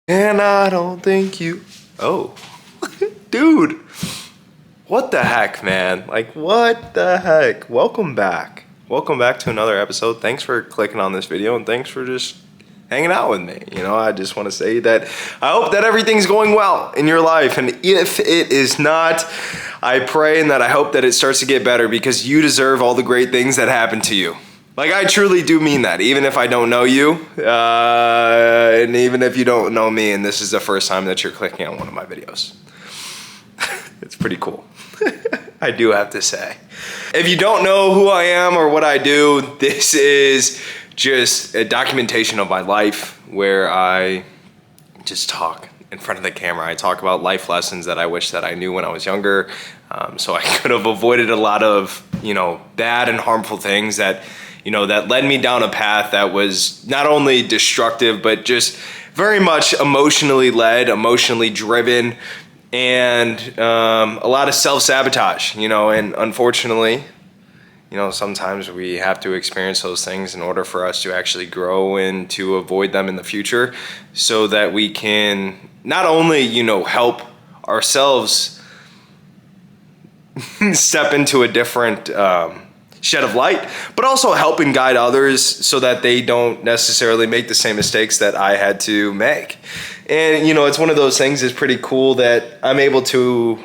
And I don't think you... Oh. Dude. What the heck, man? Like, what the heck? Welcome back. Welcome back to another episode. Thanks for clicking on this video, and thanks for just hanging out with me. You know, I just want to say that I hope that everything's going well in your life. And if it is not, I pray and that I hope that it starts to get better, because you deserve all the great things that happen to you. Like, I truly do mean that, even if I don't know you, and even if you don't know me, and this is the first time that you're clicking on one of my videos. It's pretty cool. I do have to say. If you don't know who I am or what I do, this is just a documentation of my life where I just talk in front of the camera. I talk about life lessons that I wish that I knew when I was younger, so I could have avoided a lot of, bad and harmful things that, that led me down a path that was not only destructive, but just very much emotionally led, emotionally driven, and a lot of self-sabotage, and unfortunately, sometimes we have to experience those things in order for us to actually grow and to avoid them in the future, so that we can not only, help ourselves step into a different shed of light, but also help and guide others so that they don't necessarily make the same mistakes that I had to make. And, it's one of those things that's pretty cool that I'm able to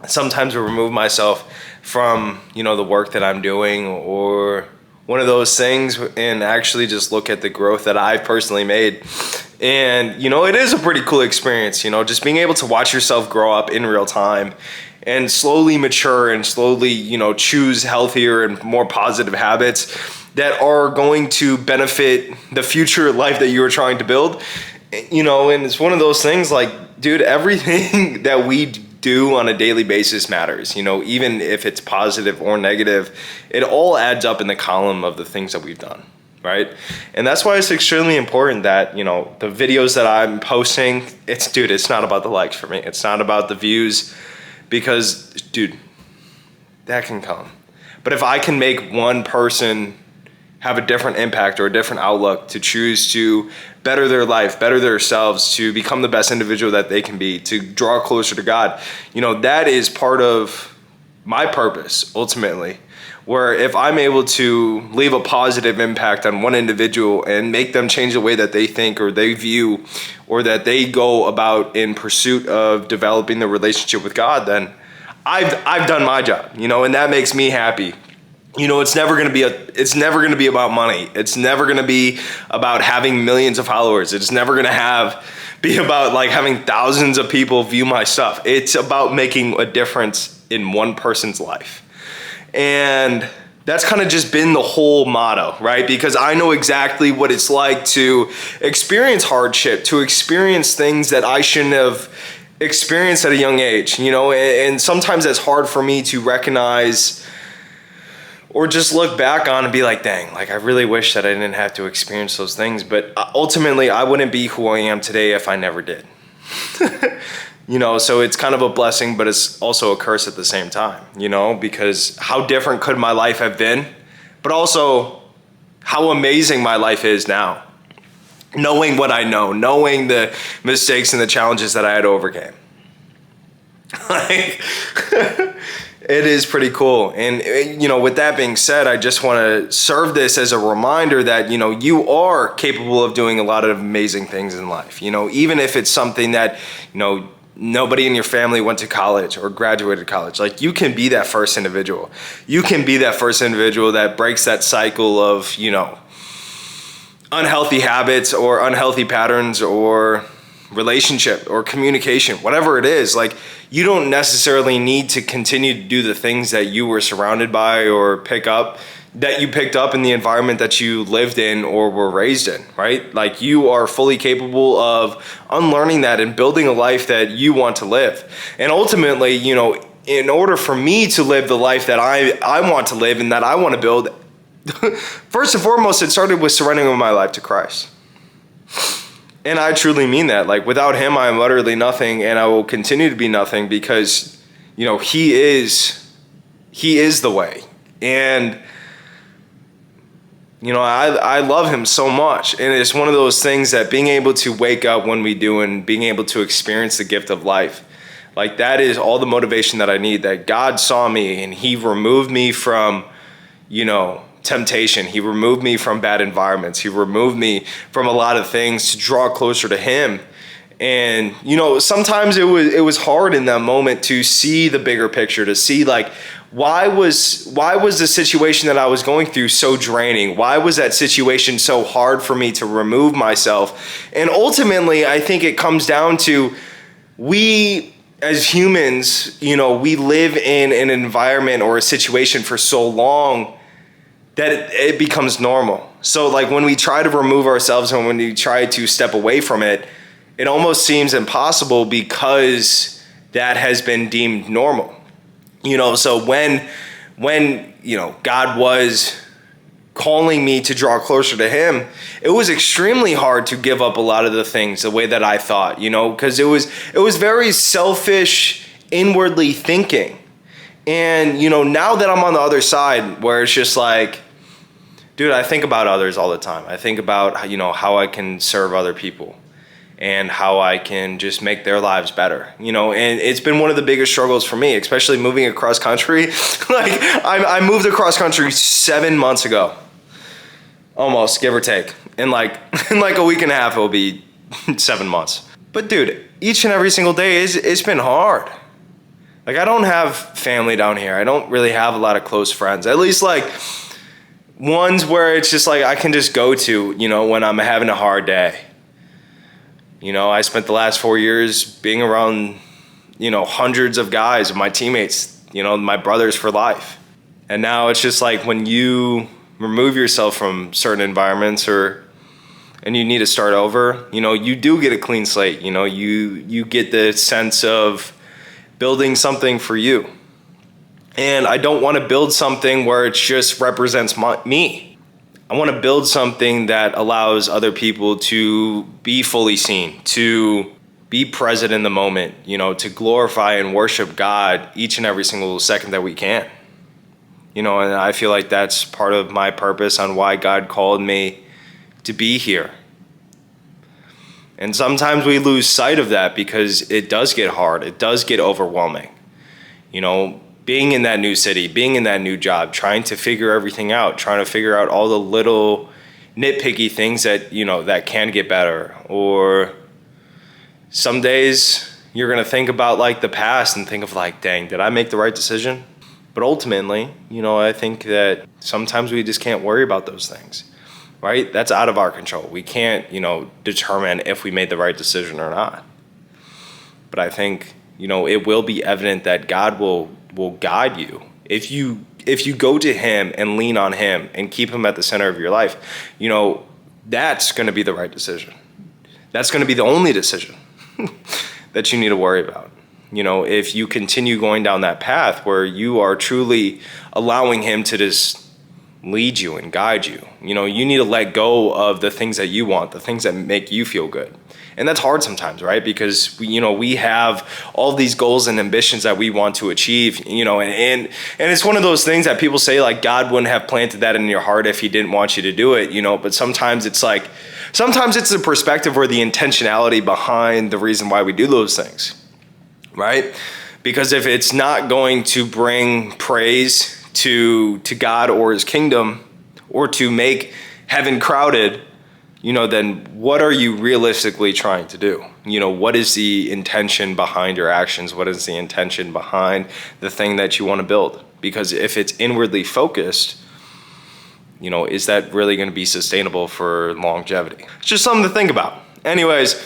sometimes remove myself from, the work that I'm doing or one of those things, and actually just look at the growth that I've personally made. And, it is a pretty cool experience, just being able to watch yourself grow up in real time and slowly mature and slowly, choose healthier and more positive habits that are going to benefit the future life that you are trying to build. And it's one of those things like, dude, everything that we do on a daily basis matters, even if it's positive or negative, it all adds up in the column of the things that we've done, right? And that's why it's extremely important that, the videos that I'm posting, it's not about the likes for me. It's not about the views, because, dude, that can come. But if I can make one person have a different impact or a different outlook to choose to better their life, better themselves, to become the best individual that they can be, to draw closer to God, that is part of my purpose, ultimately. Where if I'm able to leave a positive impact on one individual and make them change the way that they think or they view or that they go about in pursuit of developing the relationship with God, then I've done my job, and that makes me happy. It's never going to be about money. It's never going to be about having millions of followers. It's never going to be about like having thousands of people view my stuff. It's about making a difference in one person's life. And that's kind of just been the whole motto, right? Because I know exactly what it's like to experience hardship, to experience things that I shouldn't have experienced at a young age, and sometimes it's hard for me to recognize or just look back on and be like, dang, like I really wish that I didn't have to experience those things. But ultimately, I wouldn't be who I am today if I never did. So it's kind of a blessing, but it's also a curse at the same time, because how different could my life have been, but also how amazing my life is now. Knowing what I know, knowing the mistakes and the challenges that I had overcame. Like, it is pretty cool. And, with that being said, I just want to serve this as a reminder that, you are capable of doing a lot of amazing things in life. Even if it's something that, nobody in your family went to college or graduated college. Like, you can be that first individual. You can be that first individual that breaks that cycle of, unhealthy habits or unhealthy patterns or relationship or communication, whatever it is. Like, you don't necessarily need to continue to do the things that you were surrounded by or picked up in the environment that you lived in or were raised in, right? Like, you are fully capable of unlearning that and building a life that you want to live. And ultimately, in order for me to live the life that I want to live and that I want to build, first and foremost, it started with surrendering my life to Christ. And I truly mean that. Like, without him, I am utterly nothing, and I will continue to be nothing, because, he is the way. And I love him so much. And it's one of those things that being able to wake up when we do and being able to experience the gift of life, like that is all the motivation that I need, that God saw me and he removed me from, temptation. He removed me from bad environments. He removed me from a lot of things to draw closer to him. And, sometimes it was hard in that moment to see the bigger picture, to see like, why was the situation that I was going through so draining? Why was that situation so hard for me to remove myself? And ultimately, I think it comes down to we as humans, we live in an environment or a situation for so long that it becomes normal. So like when we try to remove ourselves and when we try to step away from it, it almost seems impossible because that has been deemed normal. So when God was calling me to draw closer to him, it was extremely hard to give up a lot of the things the way that I thought, because it was very selfish, inwardly thinking. And, now that I'm on the other side where it's just like, dude, I think about others all the time. I think about, how I can serve other people and how I can just make their lives better, and it's been one of the biggest struggles for me, especially moving across country. Like I moved across country 7 months ago, almost, give or take. In like a week and a half, it'll be 7 months. But dude, each and every single day it's been hard. Like I don't have family down here. I don't really have a lot of close friends, at least like ones where it's just like I can just go to, when I'm having a hard day. I spent the last 4 years being around, hundreds of guys, of my teammates, my brothers for life. And now it's just like when you remove yourself from certain environments and you need to start over, you do get a clean slate. You get the sense of building something for you. And I don't want to build something where it just represents me. I want to build something that allows other people to be fully seen, to be present in the moment, to glorify and worship God each and every single second that we can. And I feel like that's part of my purpose on why God called me to be here. And sometimes we lose sight of that because it does get hard. It does get overwhelming. Being in that new city, being in that new job, trying to figure everything out, trying to figure out all the little nitpicky things that, that can get better. Or some days you're going to think about like the past and think of like, dang, did I make the right decision? But ultimately, I think that sometimes we just can't worry about those things, right? That's out of our control. We can't, determine if we made the right decision or not. But I think, it will be evident that God will guide you if you go to him and lean on him and keep him at the center of your life. That's going to be the right decision. That's going to be the only decision that you need to worry about. If you continue going down that path where you are truly allowing him to just lead you and guide you, you need to let go of the things that you want, the things that make you feel good. And that's hard sometimes, right? Because we have all these goals and ambitions that we want to achieve, and it's one of those things that people say like God wouldn't have planted that in your heart if he didn't want you to do it, but sometimes it's the perspective or the intentionality behind the reason why we do those things, right? Because if it's not going to bring praise to God or his kingdom or to make heaven crowded, then what are you realistically trying to do? What is the intention behind your actions? What is the intention behind the thing that you want to build? Because if it's inwardly focused, is that really going to be sustainable for longevity? It's just something to think about. Anyways,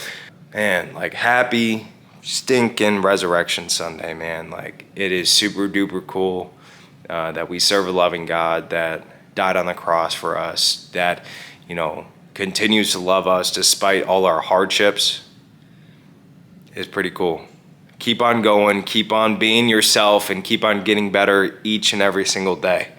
man, like happy stinking Resurrection Sunday, man. Like it is super duper cool that we serve a loving God that died on the cross for us, that, continues to love us despite all our hardships. Is pretty cool. Keep on going, keep on being yourself, and keep on getting better each and every single day.